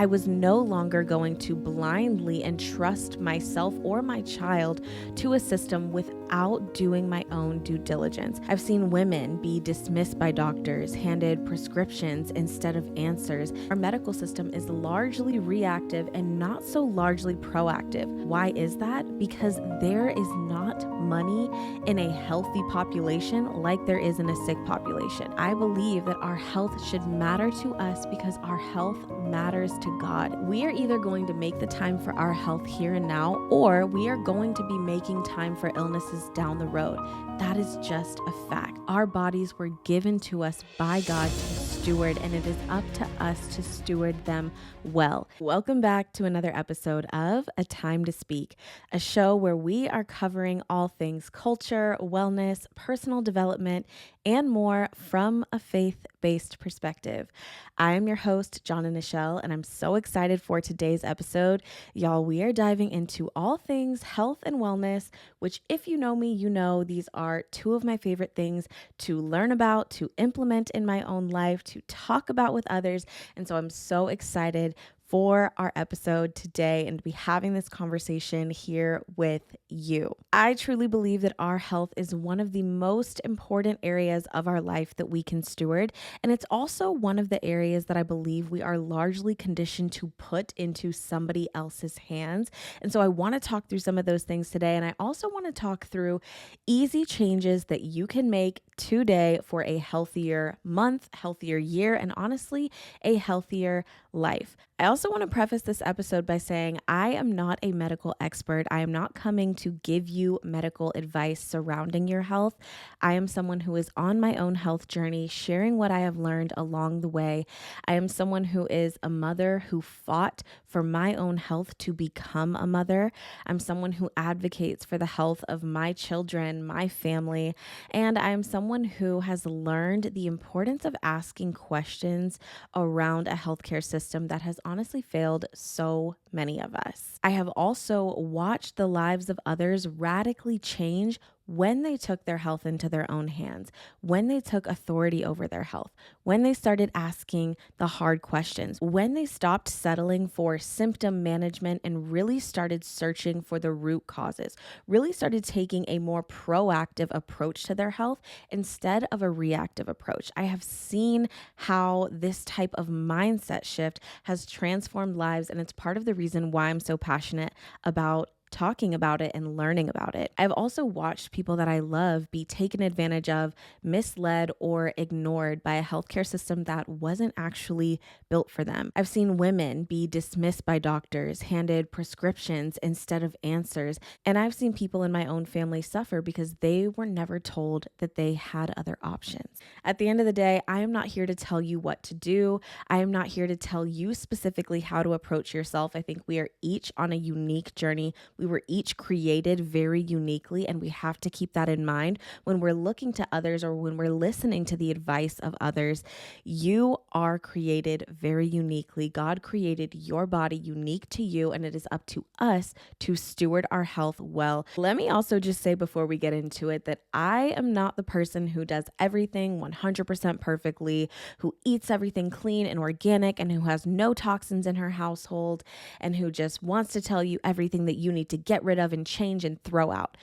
I was no longer going to blindly entrust myself or my child to a system without doing my own due diligence. I've seen women be dismissed by doctors, handed prescriptions instead of answers. Our medical system is largely reactive and not so largely proactive. Why is that? Because there is not money in a healthy population like there is in a sick population. I believe that our health should matter to us because our health matters to God. We are either going to make the time for our health here and now, or we are going to be making time for illnesses down the road. That is just a fact. Our bodies were given to us by God to steward, and it is up to us to steward them well. Welcome back to another episode of A Time to Speak, a show where we are covering all things culture, wellness, personal development, and more from a faith-based perspective. I am your host, John and Nichelle, and I'm so excited for today's episode. Y'all, we are diving into all things health and wellness, which if you know me, you know these are two of my favorite things to learn about, to implement in my own life, to talk about with others. And so I'm so excited for our episode today and to be having this conversation here with you. I truly believe that our health is one of the most important areas of our life that we can steward. And it's also one of the areas that I believe we are largely conditioned to put into somebody else's hands. And so I want to talk through some of those things today. And I also want to talk through easy changes that you can make today for a healthier month, healthier year, and honestly, a healthier life. I also want to preface this episode by saying I am not a medical expert. I am not coming to give you medical advice surrounding your health. I am someone who is on my own health journey, sharing what I have learned along the way. I am someone who is a mother who fought for my own health to become a mother. I'm someone who advocates for the health of my children, my family, and I am someone who has learned the importance of asking questions around a healthcare system that has honestly failed so many of us. I have also watched the lives of others radically change when they took their health into their own hands, when they took authority over their health, when they started asking the hard questions, when they stopped settling for symptom management and really started searching for the root causes, really started taking a more proactive approach to their health instead of a reactive approach. I have seen how this type of mindset shift has transformed lives, and it's part of the reason why I'm so passionate about talking about it and learning about it. I've also watched people that I love be taken advantage of, misled, or ignored by a healthcare system that wasn't actually built for them. I've seen women be dismissed by doctors, handed prescriptions instead of answers, and I've seen people in my own family suffer because they were never told that they had other options. At the end of the day, I am not here to tell you what to do. I am not here to tell you specifically how to approach yourself. I think we are each on a unique journey. We were each created very uniquely, and we have to keep that in mind when we're looking to others or when we're listening to the advice of others. You are created very uniquely. God created your body unique to you, and it is up to us to steward our health well. Let me also just say before we get into it that I am not the person who does everything 100% perfectly, who eats everything clean and organic, and who has no toxins in her household, and who just wants to tell you everything that you need to get rid of and change and throw out.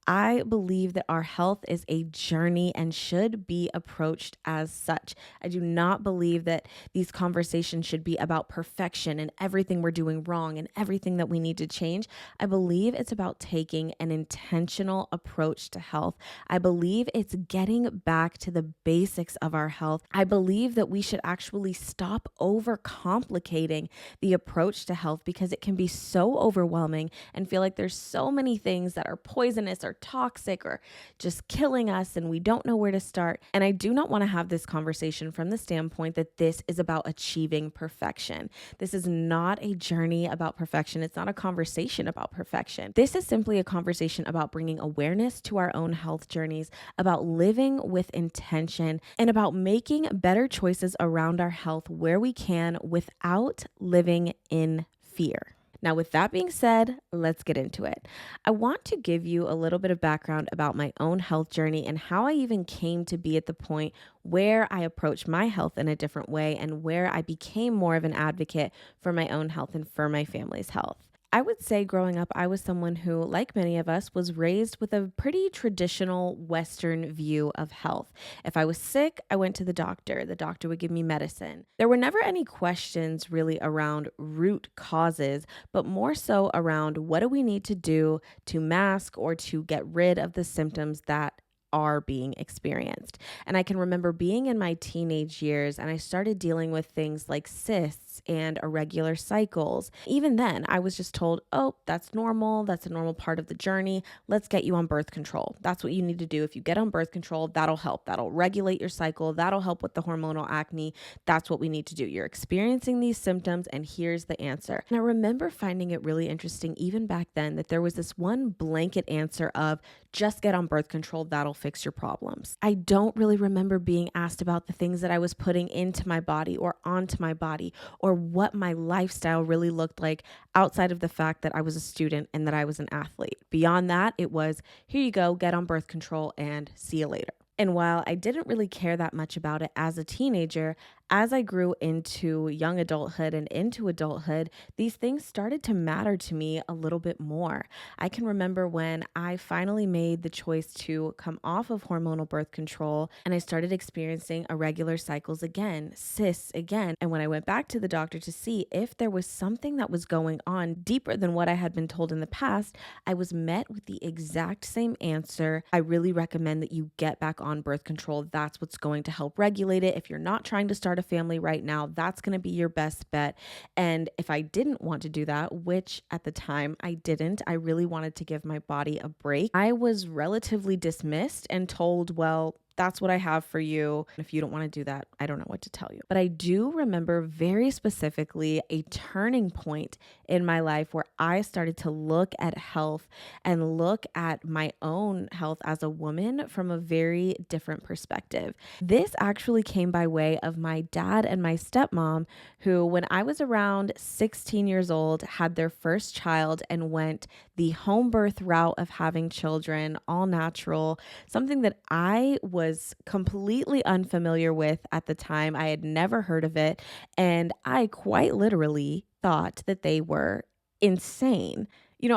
I believe that our health is a journey and should be approached as such. I do not believe that these conversations should be about perfection and everything we're doing wrong and everything that we need to change. I believe it's about taking an intentional approach to health. I believe it's getting back to the basics of our health. I believe that we should actually stop overcomplicating the approach to health because it can be so overwhelming and feel like there's so many things that are poisonous or toxic or just killing us and we don't know where to start. And I do not want to have this conversation from the standpoint that this is about achieving perfection. This is not a journey about perfection. It's not a conversation about perfection. This is simply a conversation about bringing awareness to our own health journeys, about living with intention, and about making better choices around our health where we can without living in fear. Now, with that being said, let's get into it. I want to give you a little bit of background about my own health journey and how I even came to be at the point where I approach my health in a different way and where I became more of an advocate for my own health and for my family's health. I would say growing up, I was someone who, like many of us, was raised with a pretty traditional Western view of health. If I was sick, I went to the doctor. The doctor would give me medicine. There were never any questions really around root causes, but more so around what do we need to do to mask or to get rid of the symptoms that are being experienced. And I can remember being in my teenage years and I started dealing with things like cysts and irregular cycles. Even then, I was just told, oh, that's normal. That's a normal part of the journey. Let's get you on birth control. That's what you need to do. If you get on birth control, that'll help. That'll regulate your cycle. That'll help with the hormonal acne. That's what we need to do. You're experiencing these symptoms, and here's the answer. And I remember finding it really interesting, even back then, that there was this one blanket answer of just get on birth control. That'll fix your problems. I don't really remember being asked about the things that I was putting into my body or onto my body or what my lifestyle really looked like outside of the fact that I was a student and that I was an athlete. Beyond that, it was here you go, get on birth control and see you later. And while I didn't really care that much about it as a teenager, as I grew into young adulthood and into adulthood, these things started to matter to me a little bit more. I can remember when I finally made the choice to come off of hormonal birth control and I started experiencing irregular cycles again, cysts again. And when I went back to the doctor to see if there was something that was going on deeper than what I had been told in the past, I was met with the exact same answer. I really recommend that you get back on birth control. That's what's going to help regulate it. If you're not trying to start a family right now, that's going to be your best bet. And if I didn't want to do that, which at the time I didn't, I really wanted to give my body a break. I was relatively dismissed and told, well, that's what I have for you. If you don't want to do that, I don't know what to tell you. But I do remember very specifically a turning point in my life where I started to look at health and look at my own health as a woman from a very different perspective. This actually came by way of my dad and my stepmom, who, when I was around 16 years old, had their first child and went the home birth route of having children, all natural, something that I was completely unfamiliar with at the time. I had never heard of it. And I quite literally thought that they were insane.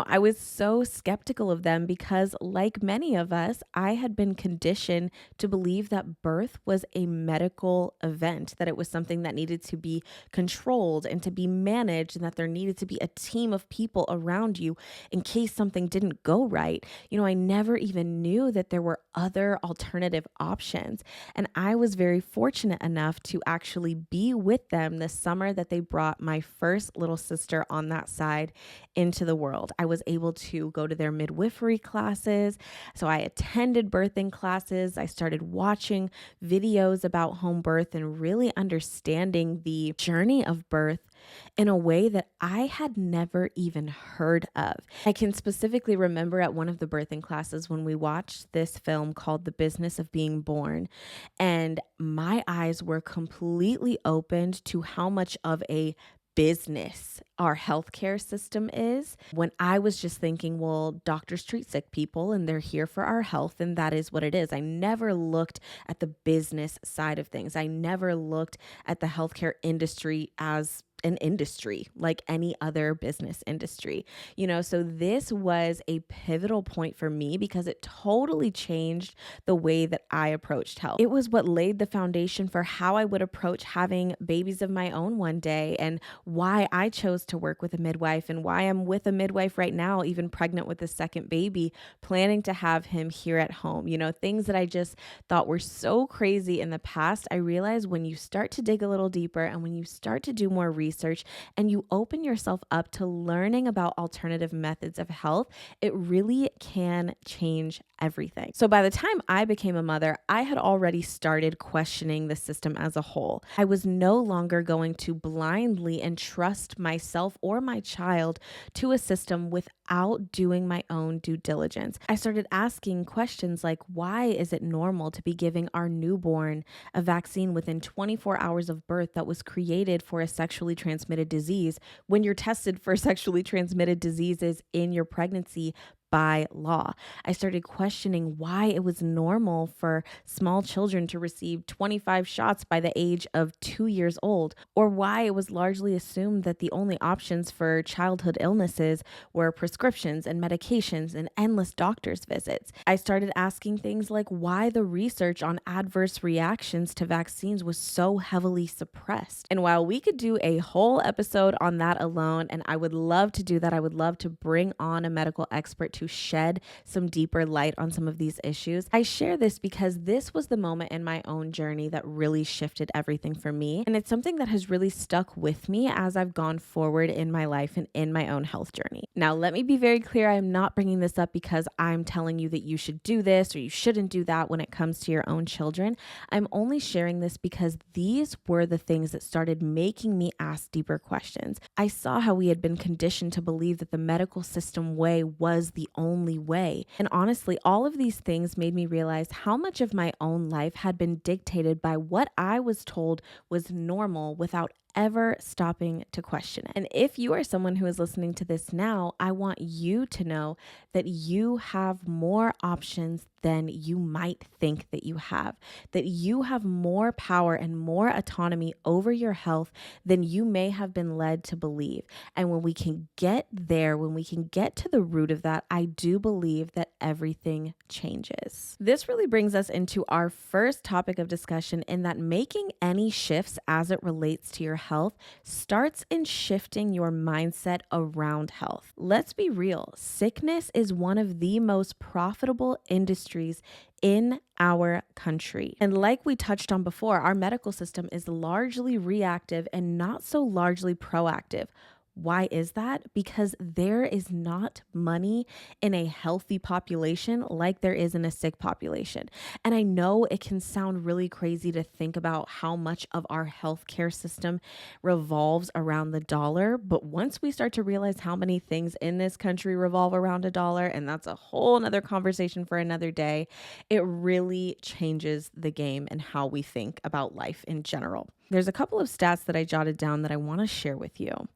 I was so skeptical of them because, like many of us, I had been conditioned to believe that birth was a medical event, that it was something that needed to be controlled and to be managed, and that there needed to be a team of people around you in case something didn't go right. I never even knew that there were other alternative options. And I was very fortunate enough to actually be with them the summer that they brought my first little sister on that side into the world. I was able to go to their midwifery classes. So I attended birthing classes. I started watching videos about home birth and really understanding the journey of birth in a way that I had never even heard of. I can specifically remember at one of the birthing classes when we watched this film called The Business of Being Born, and my eyes were completely opened to how much of a business our healthcare system is, when I was just thinking, well, doctors treat sick people and they're here for our health, and that is what it is. I never looked at the business side of things. I never looked at the healthcare industry as an industry like any other business industry, so this was a pivotal point for me because it totally changed the way that I approached health. It was what laid the foundation for how I would approach having babies of my own one day, and why I chose to work with a midwife, and why I'm with a midwife right now, even pregnant with a second baby, planning to have him here at home. Things that I just thought were so crazy in the past. I realized when you start to dig a little deeper and when you start to do more research and you open yourself up to learning about alternative methods of health, it really can change everything. So by the time I became a mother, I had already started questioning the system as a whole. I was no longer going to blindly entrust myself or my child to a system without doing my own due diligence. I started asking questions like, why is it normal to be giving our newborn a vaccine within 24 hours of birth that was created for a sexually transmitted disease when you're tested for sexually transmitted diseases in your pregnancy by law. I started questioning why it was normal for small children to receive 25 shots by the age of 2 years old, or why it was largely assumed that the only options for childhood illnesses were prescriptions and medications and endless doctor's visits. I started asking things like why the research on adverse reactions to vaccines was so heavily suppressed. And while we could do a whole episode on that alone, and I would love to do that, I would love to bring on a medical expert to shed some deeper light on some of these issues. I share this because this was the moment in my own journey that really shifted everything for me. And it's something that has really stuck with me as I've gone forward in my life and in my own health journey. Now, let me be very clear. I'm not bringing this up because I'm telling you that you should do this or you shouldn't do that when it comes to your own children. I'm only sharing this because these were the things that started making me ask deeper questions. I saw how we had been conditioned to believe that the medical system way was the only way. And honestly, all of these things made me realize how much of my own life had been dictated by what I was told was normal without ever stopping to question it. And if you are someone who is listening to this now, I want you to know that you have more options than you might think that you have, that you have more power and more autonomy over your health than you may have been led to believe. And when we can get there, when we can get to the root of that, I do believe that everything changes. This really brings us into our first topic of discussion, in that making any shifts as it relates to your health starts in shifting your mindset around health. Let's be real. Sickness is one of the most profitable industries in our country. And like we touched on before, our medical system is largely reactive and not so largely proactive. Why is that? Because there is not money in a healthy population like there is in a sick population. And I know it can sound really crazy to think about how much of our healthcare system revolves around the dollar. But once we start to realize how many things in this country revolve around a dollar, and that's a whole nother conversation for another day, it really changes the game and how we think about life in general. There's a couple of stats that I jotted down that I want to share with you.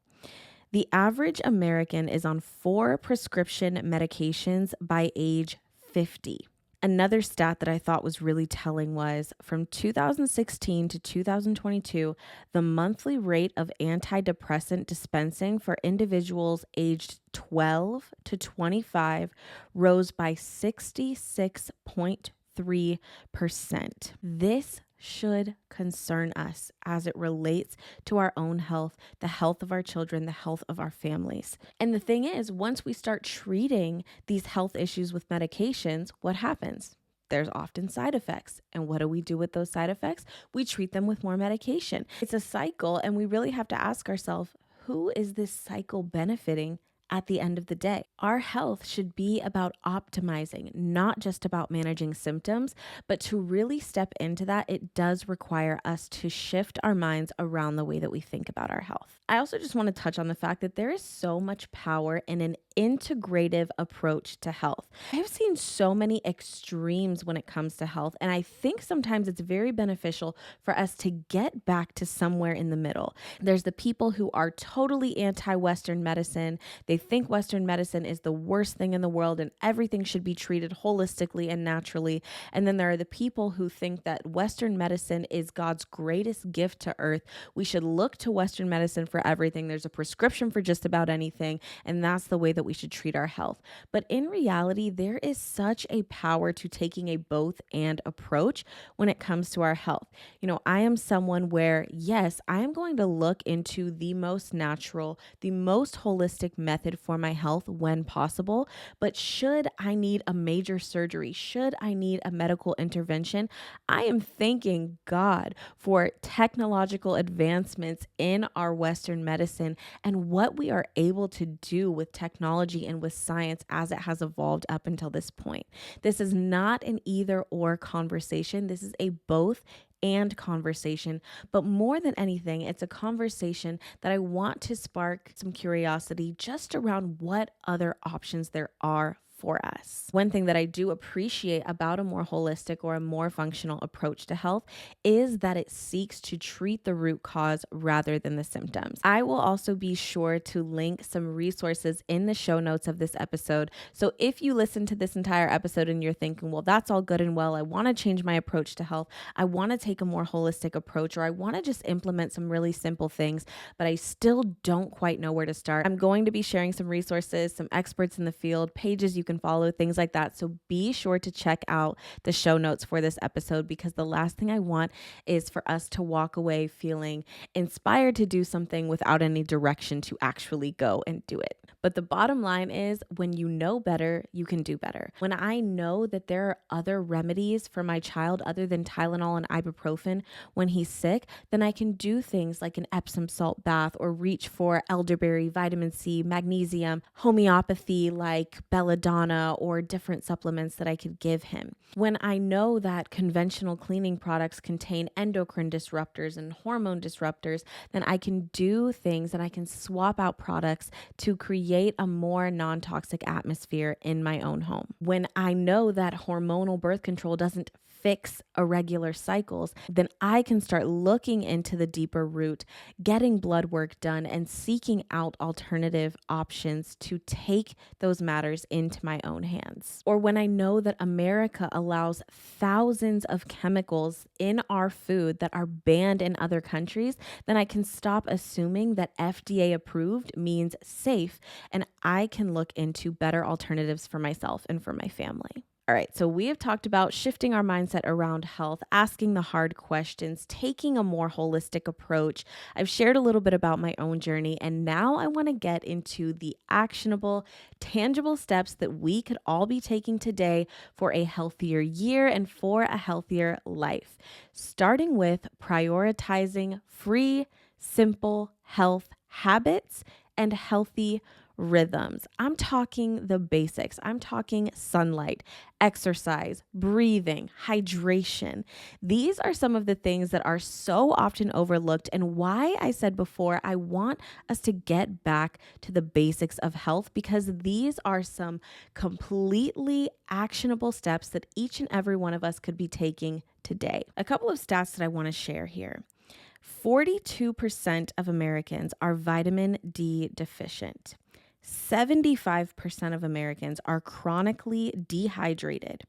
The average American is on 4 prescription medications by age 50. Another stat that I thought was really telling was from 2016 to 2022, the monthly rate of antidepressant dispensing for individuals aged 12 to 25 rose by 66.3%. This should concern us as it relates to our own health, the health of our children, the health of our families. And the thing is, once we start treating these health issues with medications, what happens? There's often side effects. And what do we do with those side effects? We treat them with more medication. It's a cycle, and we really have to ask ourselves, who is this cycle benefiting at the end of the day? Our health should be about optimizing, not just about managing symptoms, but to really step into that, it does require us to shift our minds around the way that we think about our health. I also just want to touch on the fact that there is so much power in an integrative approach to health. I've seen so many extremes when it comes to health, and I think sometimes it's very beneficial for us to get back to somewhere in the middle. There's the people who are totally anti-Western medicine. They think Western medicine is the worst thing in the world and everything should be treated holistically and naturally. And then there are the people who think that Western medicine is God's greatest gift to earth. We should look to Western medicine for everything. There's a prescription for just about anything, and that's the way that we should treat our health. But in reality, there is such a power to taking a both and approach when it comes to our health. You know, I am someone where, yes, I am going to look into the most natural, the most holistic method for my health when possible. But should I need a major surgery, should I need a medical intervention, I am thanking God for technological advancements in our Western medicine and what we are able to do with technology and with science as it has evolved up until this point. This is not an either or conversation. This is a both and conversation. But more than anything, it's a conversation that I want to spark some curiosity just around what other options there are for us. One thing that I do appreciate about a more holistic or a more functional approach to health is that it seeks to treat the root cause rather than the symptoms. I will also be sure to link some resources in the show notes of this episode. So if you listen to this entire episode and you're thinking, well, that's all good and well, I want to change my approach to health, I want to take a more holistic approach, or I want to just implement some really simple things, but I still don't quite know where to start, I'm going to be sharing some resources, some experts in the field, pages you can follow, things like that. So be sure to check out the show notes for this episode, because the last thing I want is for us to walk away feeling inspired to do something without any direction to actually go and do it. But the bottom line is, when you know better, you can do better. When I know that there are other remedies for my child other than Tylenol and ibuprofen when he's sick, then I can do things like an Epsom salt bath, or reach for elderberry, vitamin C, magnesium, homeopathy like belladonna, or different supplements that I could give him. When I know that conventional cleaning products contain endocrine disruptors and hormone disruptors, then I can do things and I can swap out products to create a more non-toxic atmosphere in my own home. When I know that hormonal birth control doesn't fix irregular cycles, then I can start looking into the deeper root, getting blood work done, and seeking out alternative options to take those matters into my own hands. Or when I know that America allows thousands of chemicals in our food that are banned in other countries, then I can stop assuming that FDA approved means safe, and I can look into better alternatives for myself and for my family. All right, so we have talked about shifting our mindset around health, asking the hard questions, taking a more holistic approach. I've shared a little bit about my own journey, and now I want to get into the actionable, tangible steps that we could all be taking today for a healthier year and for a healthier life, starting with prioritizing free, simple health habits and healthy rhythms. I'm talking the basics. I'm talking sunlight, exercise, breathing, hydration. These are some of the things that are so often overlooked, and why I said before, I want us to get back to the basics of health, because these are some completely actionable steps that each and every one of us could be taking today. A couple of stats that I want to share here. 42% of Americans are vitamin D deficient. 75% of Americans are chronically dehydrated.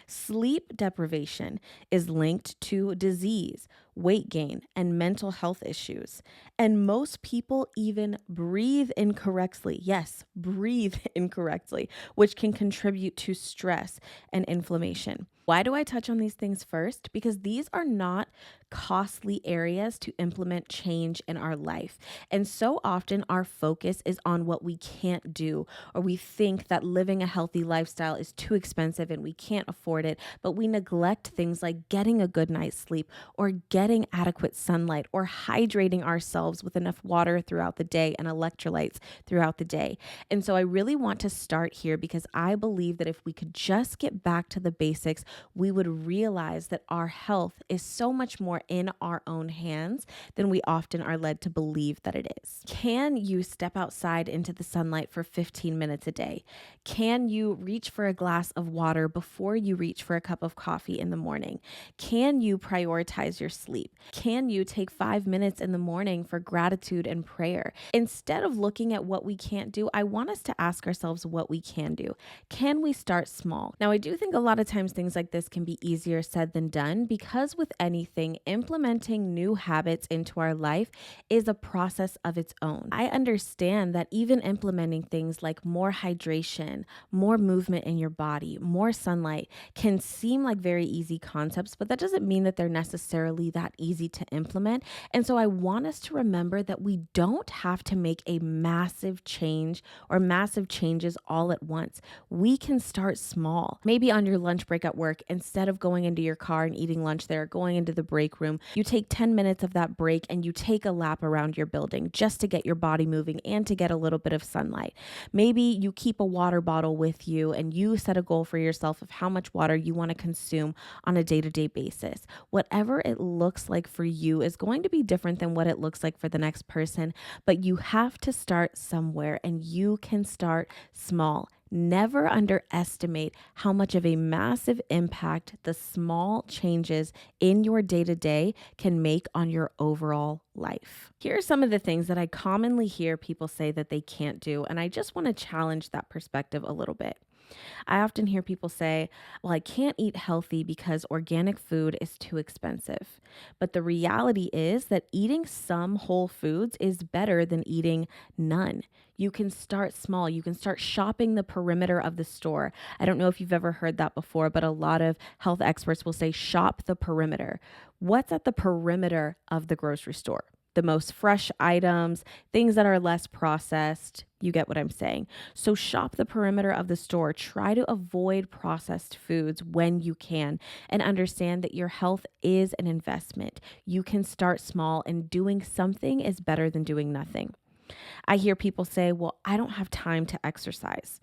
Sleep deprivation is linked to disease, weight gain, and mental health issues. And most people even breathe incorrectly. Yes, breathe incorrectly, which can contribute to stress and inflammation. Why do I touch on these things first? Because these are not costly areas to implement change in our life. And so often our focus is on what we can't do, or we think that living a healthy lifestyle is too expensive and we can't afford it, but we neglect things like getting a good night's sleep, or getting adequate sunlight, or hydrating ourselves with enough water throughout the day and electrolytes throughout the day. And so I really want to start here, because I believe that if we could just get back to the basics, we would realize that our health is so much more in our own hands than we often are led to believe that it is. Can you step outside into the sunlight for 15 minutes a day? Can you reach for a glass of water before you reach for a cup of coffee in the morning? Can you prioritize your sleep? Can you take 5 minutes in the morning for gratitude and prayer? Instead of looking at what we can't do, I want us to ask ourselves what we can do. Can we start small? Now, I do think a lot of times things like this can be easier said than done, because with anything, implementing new habits into our life is a process of its own. I understand that even implementing things like more hydration, more movement in your body, more sunlight can seem like very easy concepts, but that doesn't mean that they're necessarily that easy to implement. And so I want us to remember that we don't have to make a massive change or massive changes all at once. We can start small. Maybe on your lunch break at work, instead of going into your car and eating lunch there, going into the break room, you take 10 minutes of that break and you take a lap around your building just to get your body moving and to get a little bit of sunlight. Maybe you keep a water bottle with you and you set a goal for yourself of how much water you want to consume on a day-to-day basis. Whatever it looks like for you is going to be different than what it looks like for the next person, but you have to start somewhere, and you can start small. Never underestimate how much of a massive impact the small changes in your day-to-day can make on your overall life. Here are some of the things that I commonly hear people say that they can't do, and I just want to challenge that perspective a little bit. I often hear people say, well, I can't eat healthy because organic food is too expensive. But the reality is that eating some whole foods is better than eating none. You can start small. You can start shopping the perimeter of the store. I don't know if you've ever heard that before, but a lot of health experts will say shop the perimeter. What's at the perimeter of the grocery store? The most fresh items, things that are less processed. You get what I'm saying. So shop the perimeter of the store. Try to avoid processed foods when you can, and understand that your health is an investment. You can start small, and doing something is better than doing nothing. I hear people say, well, I don't have time to exercise.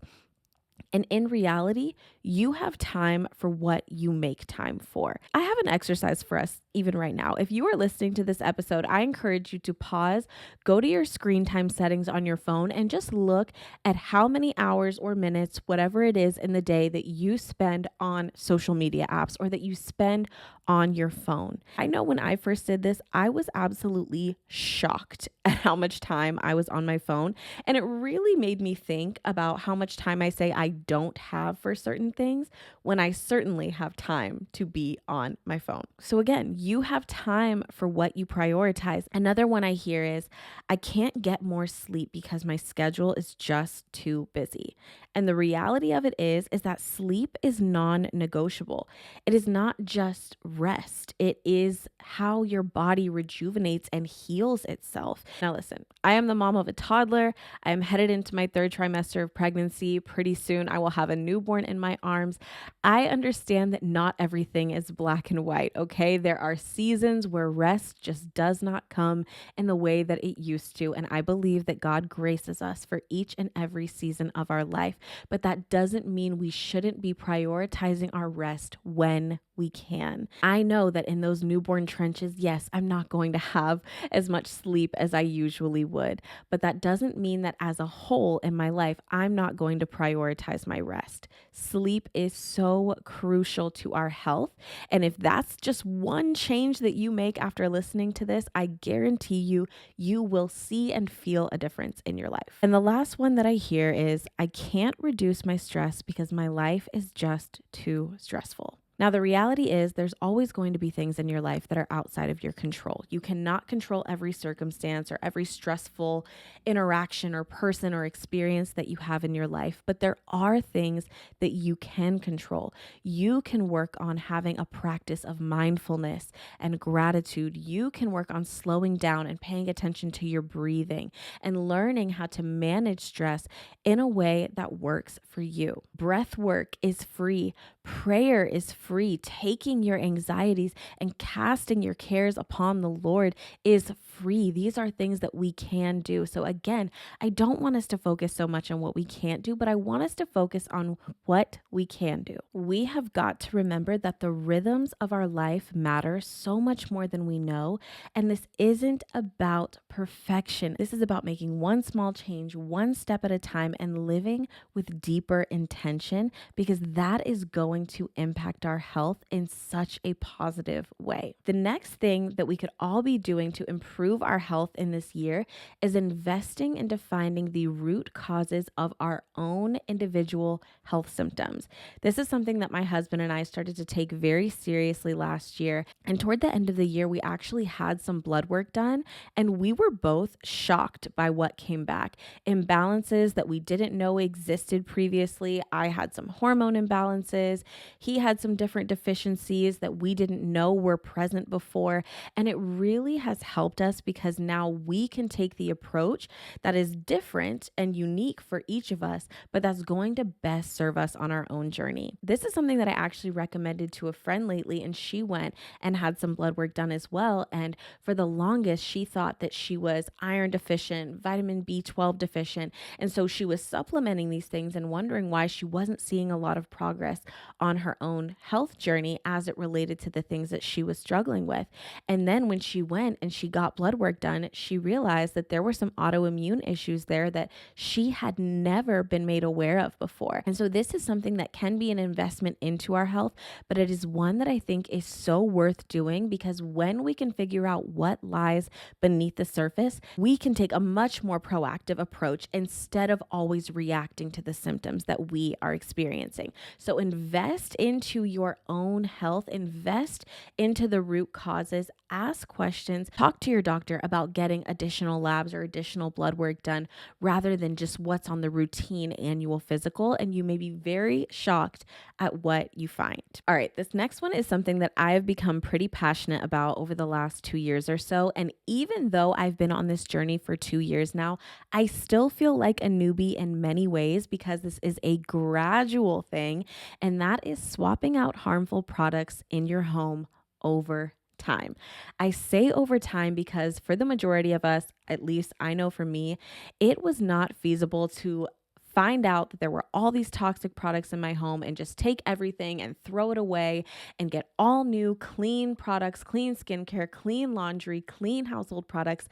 And in reality, you have time for what you make time for. I have an exercise for us even right now. If you are listening to this episode, I encourage you to pause, go to your screen time settings on your phone, and just look at how many hours or minutes, whatever it is in the day, that you spend on social media apps or that you spend on your phone. I know when I first did this, I was absolutely shocked at how much time I was on my phone. And it really made me think about how much time I say I don't have for certain things when I certainly have time to be on my phone. So again, you have time for what you prioritize. Another one I hear is, I can't get more sleep because my schedule is just too busy. And the reality of it is that sleep is non-negotiable. It is not just rest. It is how your body rejuvenates and heals itself. Now listen, I am the mom of a toddler. I am headed into my 3rd trimester of pregnancy. Pretty soon I will have a newborn in my arms. I understand that not everything is black and white, okay? There are seasons where rest just does not come in the way that it used to. And I believe that God graces us for each and every season of our life. But that doesn't mean we shouldn't be prioritizing our rest when we can. I know that in those newborn trenches, yes, I'm not going to have as much sleep as I usually would, but that doesn't mean that as a whole in my life, I'm not going to prioritize my rest. Sleep is so crucial to our health. And if that's just one change that you make after listening to this, I guarantee you, you will see and feel a difference in your life. And the last one that I hear is, I can't reduce my stress because my life is just too stressful. Now, the reality is there's always going to be things in your life that are outside of your control. You cannot control every circumstance or every stressful interaction or person or experience that you have in your life, but there are things that you can control. You can work on having a practice of mindfulness and gratitude. You can work on slowing down and paying attention to your breathing and learning how to manage stress in a way that works for you. Breath work is free. Prayer is free. Taking your anxieties and casting your cares upon the Lord is free. These are things that we can do. So again, I don't want us to focus so much on what we can't do, but I want us to focus on what we can do. We have got to remember that the rhythms of our life matter so much more than we know. And this isn't about perfection. This is about making one small change, one step at a time, and living with deeper intention, because that is going to impact our health in such a positive way. The next thing that we could all be doing to improve our health in this year is investing into finding the root causes of our own individual health symptoms. This is something that my husband and I started to take very seriously last year. And toward the end of the year, we actually had some blood work done, and we were both shocked by what came back. Imbalances that we didn't know existed previously. I had some hormone imbalances. He had some different deficiencies that we didn't know were present before. And it really has helped us because now we can take the approach that is different and unique for each of us, but that's going to best serve us on our own journey. This is something that I actually recommended to a friend lately, and she went and had some blood work done as well. And for the longest, she thought that she was iron deficient, vitamin B12 deficient. And so she was supplementing these things and wondering why she wasn't seeing a lot of progress on her own health journey as it related to the things that she was struggling with. And then when she went and she got blood work done, she realized that there were some autoimmune issues there that she had never been made aware of before. And so this is something that can be an investment into our health, but it is one that I think is so worth doing, because when we can figure out what lies beneath the surface, we can take a much more proactive approach instead of always reacting to the symptoms that we are experiencing. So invest into your own health, invest into the root causes, ask questions, talk to your doctor about getting additional labs or additional blood work done rather than just what's on the routine annual physical. And you may be very shocked at what you find. All right, this next one is something that I have become pretty passionate about over the last 2 years or so. And even though I've been on this journey for 2 years now, I still feel like a newbie in many ways because this is a gradual thing, and that is swapping out harmful products in your home over time. I say over time because for the majority of us, at least I know for me, it was not feasible to find out that there were all these toxic products in my home and just take everything and throw it away and get all new clean products, clean skincare, clean laundry, clean household products.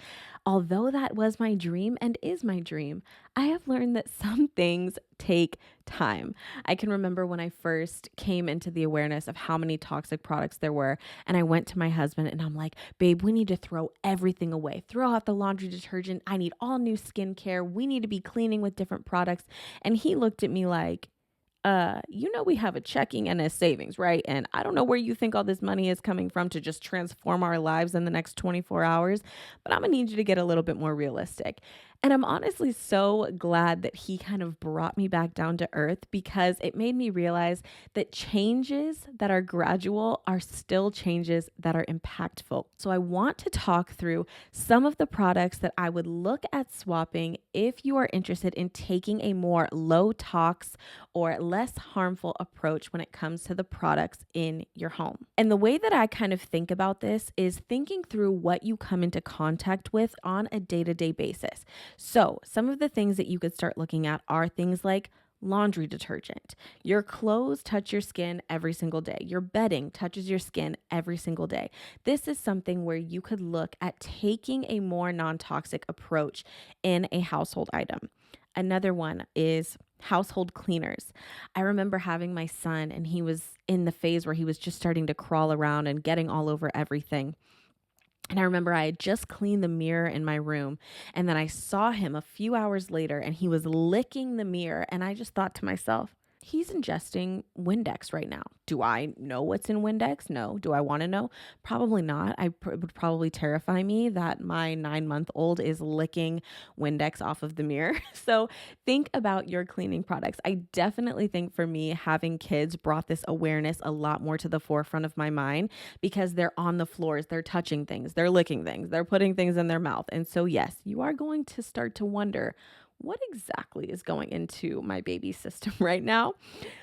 Although that was my dream and is my dream, I have learned that some things take time. I can remember when I first came into the awareness of how many toxic products there were, and I went to my husband and I'm like, babe, we need to throw everything away. Throw out the laundry detergent. I need all new skincare. We need to be cleaning with different products. And he looked at me like, we have a checking and a savings, right? And I don't know where you think all this money is coming from to just transform our lives in the next 24 hours, but I'm gonna need you to get a little bit more realistic. And I'm honestly so glad that he kind of brought me back down to earth, because it made me realize that changes that are gradual are still changes that are impactful. So I want to talk through some of the products that I would look at swapping if you are interested in taking a more low tox or less harmful approach when it comes to the products in your home. And the way that I kind of think about this is thinking through what you come into contact with on a day-to-day basis. So some of the things that you could start looking at are things like laundry detergent. Your clothes touch your skin every single day. Your bedding touches your skin every single day. This is something where you could look at taking a more non-toxic approach in a household item. Another one is household cleaners. I remember having my son, and he was in the phase where he was just starting to crawl around and getting all over everything. And I remember I had just cleaned the mirror in my room, and then I saw him a few hours later and he was licking the mirror. And I just thought to myself, he's ingesting Windex right now. Do I know what's in Windex? No. Do I want to know? Probably not. It would probably terrify me that my 9-month-old is licking Windex off of the mirror. So think about your cleaning products. I definitely think for me, having kids brought this awareness a lot more to the forefront of my mind, because they're on the floors, they're touching things, they're licking things, they're putting things in their mouth. And so yes, you are going to start to wonder, what exactly is going into my baby's system right now?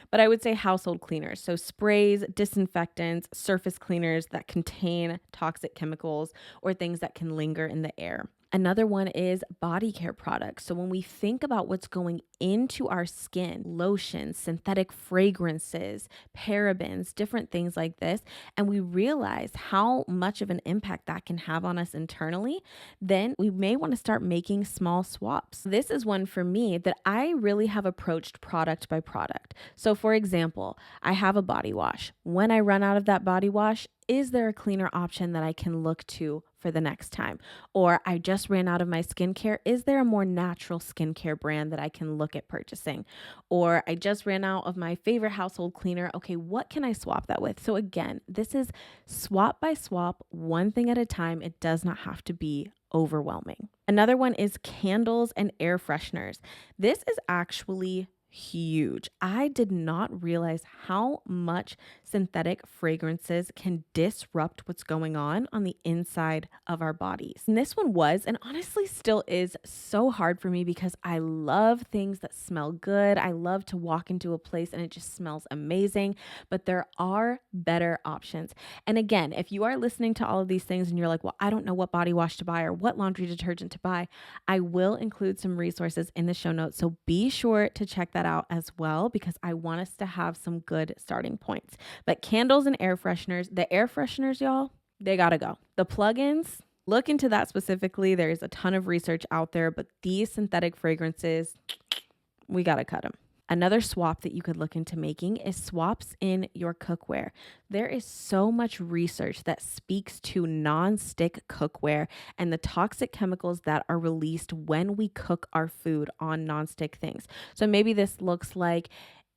But I would say household cleaners. So sprays, disinfectants, surface cleaners that contain toxic chemicals or things that can linger in the air. Another one is body care products. So when we think about what's going into our skin, lotions, synthetic fragrances, parabens, different things like this, and we realize how much of an impact that can have on us internally, then we may want to start making small swaps. This is one for me that I really have approached product by product. So for example, I have a body wash. When I run out of that body wash, is there a cleaner option that I can look to for the next time? Or I just ran out of my skincare. Is there a more natural skincare brand that I can look at purchasing? Or I just ran out of my favorite household cleaner. Okay, what can I swap that with? So again, this is swap by swap, one thing at a time. It does not have to be overwhelming. Another one is candles and air fresheners. This is actually huge. I did not realize how much synthetic fragrances can disrupt what's going on the inside of our bodies. And this one was, and honestly still is, so hard for me because I love things that smell good. I love to walk into a place and it just smells amazing, but there are better options. And again, if you are listening to all of these things and you're like, well, I don't know what body wash to buy or what laundry detergent to buy, I will include some resources in the show notes. So be sure to check that out as well because I want us to have some good starting points. But candles and air fresheners, the air fresheners, y'all, they gotta go. The plugins, look into that specifically. There's a ton of research out there, but these synthetic fragrances, we gotta cut them. Another swap that you could look into making is swaps in your cookware. There is so much research that speaks to non-stick cookware and the toxic chemicals that are released when we cook our food on non-stick things. So maybe this looks like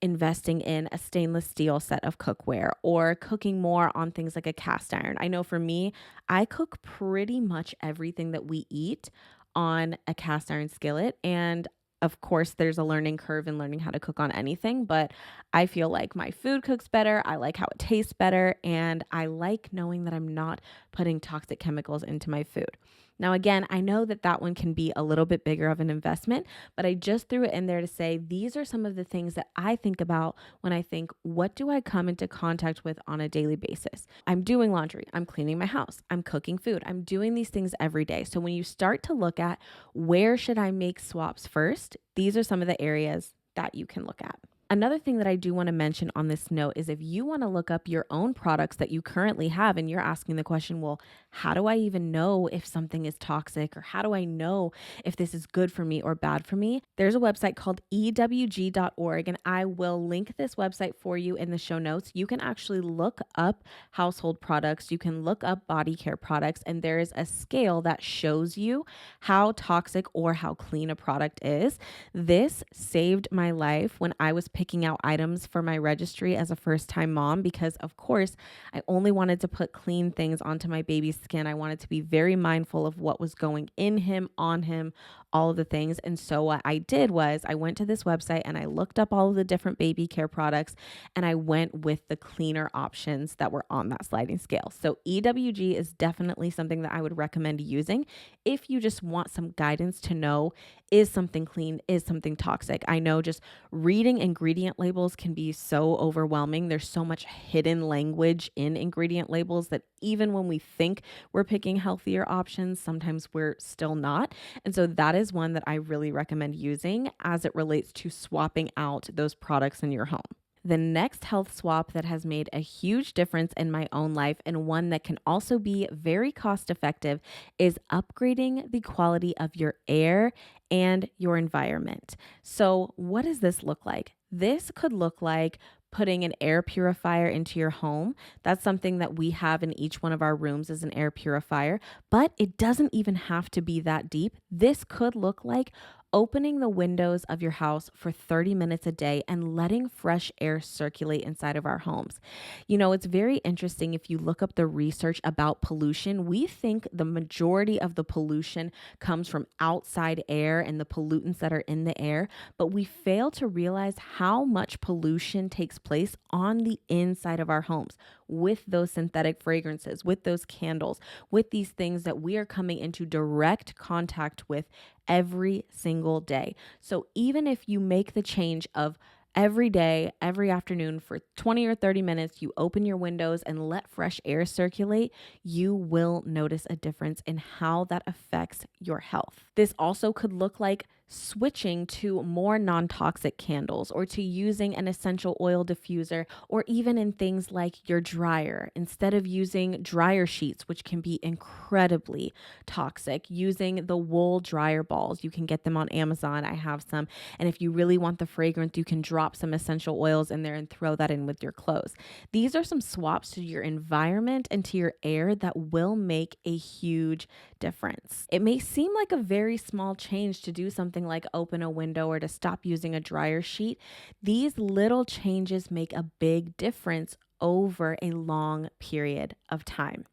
investing in a stainless steel set of cookware or cooking more on things like a cast iron. I know for me, I cook pretty much everything that we eat on a cast iron skillet, and of course, there's a learning curve in learning how to cook on anything, but I feel like my food cooks better. I like how it tastes better, and I like knowing that I'm not putting toxic chemicals into my food. Now, again, I know that that one can be a little bit bigger of an investment, but I just threw it in there to say these are some of the things that I think about when I think, what do I come into contact with on a daily basis? I'm doing laundry, I'm cleaning my house, I'm cooking food, I'm doing these things every day. So when you start to look at where should I make swaps first, these are some of the areas that you can look at. Another thing that I do want to mention on this note is if you want to look up your own products that you currently have and you're asking the question, well, how do I even know if something is toxic, or how do I know if this is good for me or bad for me? There's a website called ewg.org, and I will link this website for you in the show notes. You can actually look up household products, you can look up body care products, and there is a scale that shows you how toxic or how clean a product is. This saved my life when I was picking out items for my registry as a first-time mom, because of course I only wanted to put clean things onto my baby's skin. I wanted to be very mindful of what was going in him, on him, all of the things. And so what I did was I went to this website and I looked up all of the different baby care products, and I went with the cleaner options that were on that sliding scale. So EWG is definitely something that I would recommend using if you just want some guidance to know, is something clean, is something toxic? I know just reading ingredient labels can be so overwhelming. There's so much hidden language in ingredient labels that even when we think we're picking healthier options, sometimes we're still not. And so that is one that I really recommend using as it relates to swapping out those products in your home. The next health swap that has made a huge difference in my own life, and one that can also be very cost effective, is upgrading the quality of your air and your environment. So what does this look like? This could look like putting an air purifier into your home. That's something that we have in each one of our rooms, as an air purifier, but it doesn't even have to be that deep. This could look like opening the windows of your house for 30 minutes a day and letting fresh air circulate inside of our homes. You know, it's very interesting if you look up the research about pollution. We think the majority of the pollution comes from outside air and the pollutants that are in the air, but we fail to realize how much pollution takes place on the inside of our homes with those synthetic fragrances, with those candles, with these things that we are coming into direct contact with every single day. So even if you make the change of every day, every afternoon for 20 or 30 minutes, you open your windows and let fresh air circulate, you will notice a difference in how that affects your health. This also could look like switching to more non-toxic candles, or to using an essential oil diffuser, or even in things like your dryer, instead of using dryer sheets, which can be incredibly toxic, using the wool dryer balls. You can get them on Amazon. I have some. And if you really want the fragrance, you can drop some essential oils in there and throw that in with your clothes. These are some swaps to your environment and to your air that will make a huge difference. It may seem like a very small change to do something like open a window or to stop using a dryer sheet. These little changes make a big difference over a long period of time.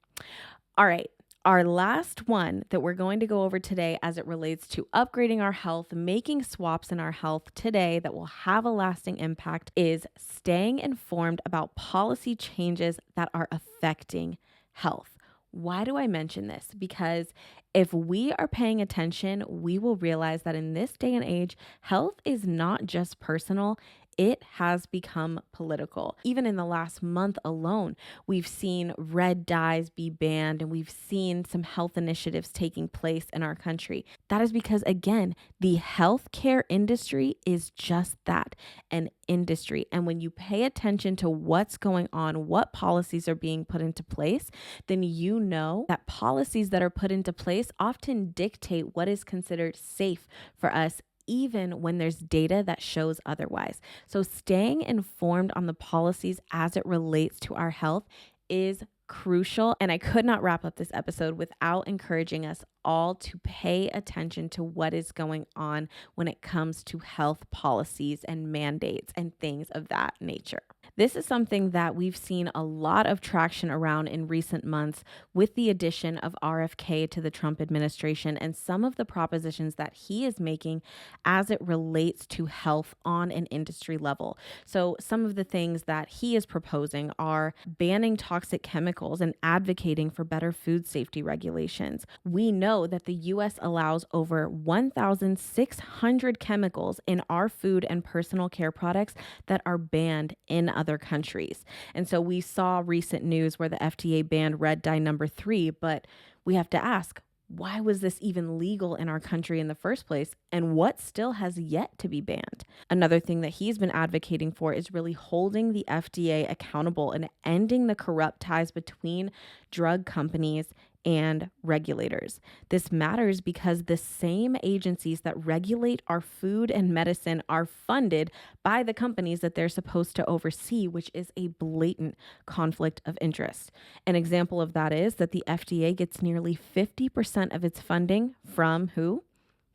All right. Our last one that we're going to go over today as it relates to upgrading our health, making swaps in our health today that will have a lasting impact, is staying informed about policy changes that are affecting health. Why do I mention this? Because if we are paying attention, we will realize that in this day and age, health is not just personal, it has become political. Even in the last month alone, we've seen red dyes be banned and we've seen some health initiatives taking place in our country. That is because, again, the healthcare industry is just that, an industry. And when you pay attention to what's going on, what policies are being put into place, then you know that policies that are put into place often dictate what is considered safe for us, even when there's data that shows otherwise. So staying informed on the policies as it relates to our health is crucial. And I could not wrap up this episode without encouraging us all to pay attention to what is going on when it comes to health policies and mandates and things of that nature. This is something that we've seen a lot of traction around in recent months with the addition of RFK to the Trump administration and some of the propositions that he is making as it relates to health on an industry level. So some of the things that he is proposing are banning toxic chemicals and advocating for better food safety regulations. We know that the U.S. allows over 1,600 chemicals in our food and personal care products that are banned in other countries. And so we saw recent news where the FDA banned red dye number 3, but we have to ask, why was this even legal in our country in the first place? And what still has yet to be banned? Another thing that he's been advocating for is really holding the FDA accountable and ending the corrupt ties between drug companies and regulators. This matters because the same agencies that regulate our food and medicine are funded by the companies that they're supposed to oversee, which is a blatant conflict of interest. An example of that is that the FDA gets nearly 50% of its funding from who?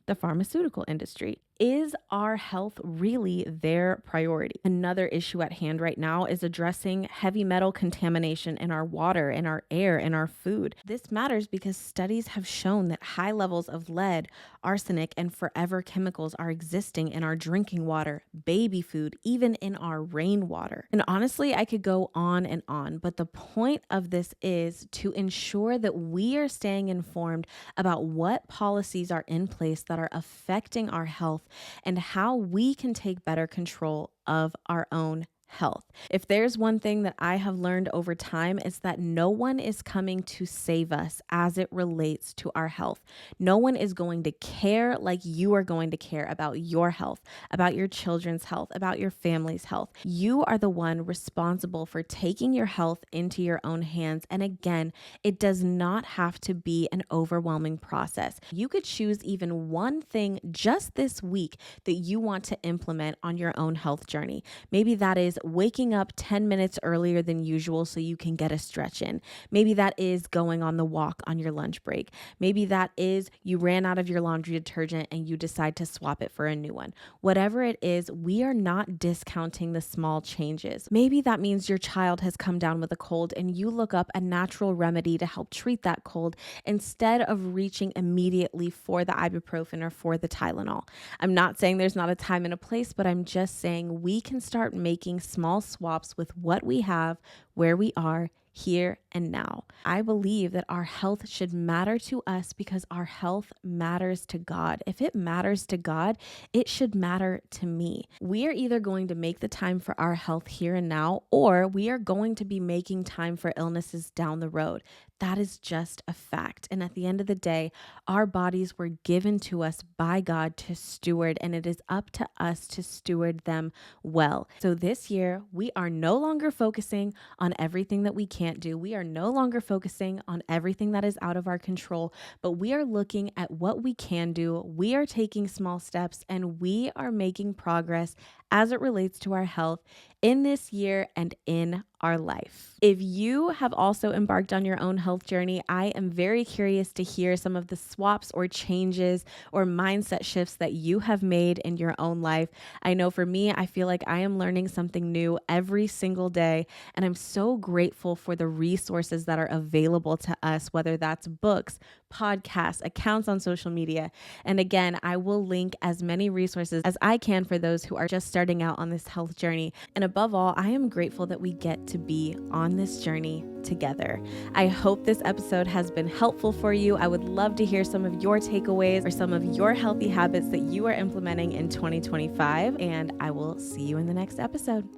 The pharmaceutical industry. Is our health really their priority? Another issue at hand right now is addressing heavy metal contamination in our water, in our air, in our food. This matters because studies have shown that high levels of lead, arsenic, and forever chemicals are existing in our drinking water, baby food, even in our rainwater. And honestly, I could go on, but the point of this is to ensure that we are staying informed about what policies are in place that are affecting our health and how we can take better control of our own health. If there's one thing that I have learned over time, it's that no one is coming to save us as it relates to our health. No one is going to care like you are going to care about your health, about your children's health, about your family's health. You are the one responsible for taking your health into your own hands. And again, it does not have to be an overwhelming process. You could choose even one thing just this week that you want to implement on your own health journey. Maybe that is waking up 10 minutes earlier than usual so you can get a stretch in. Maybe that is going on the walk on your lunch break. Maybe that is you ran out of your laundry detergent and you decide to swap it for a new one. Whatever it is, we are not discounting the small changes. Maybe that means your child has come down with a cold and you look up a natural remedy to help treat that cold instead of reaching immediately for the ibuprofen or for the Tylenol. I'm not saying there's not a time and a place, but I'm just saying we can start making small swaps with what we have, where we are, here and now. I believe that our health should matter to us because our health matters to God. If it matters to God, it should matter to me. We are either going to make the time for our health here and now, or we are going to be making time for illnesses down the road. That is just a fact. And at the end of the day, our bodies were given to us by God to steward, and it is up to us to steward them well. So this year, we are no longer focusing on everything that we can't do. We are no longer focusing on everything that is out of our control, but we are looking at what we can do. We are taking small steps, and we are making progress as it relates to our health in this year and in our life. If you have also embarked on your own health journey, I am very curious to hear some of the swaps or changes or mindset shifts that you have made in your own life. I know for me, I feel like I am learning something new every single day, and I'm so grateful for the resources that are available to us, whether that's books, podcasts, accounts on social media. And again, I will link as many resources as I can for those who are just starting out on this health journey. And above all, I am grateful that we get to be on this journey together. I hope this episode has been helpful for you. I would love to hear some of your takeaways or some of your healthy habits that you are implementing in 2025, and I will see you in the next episode.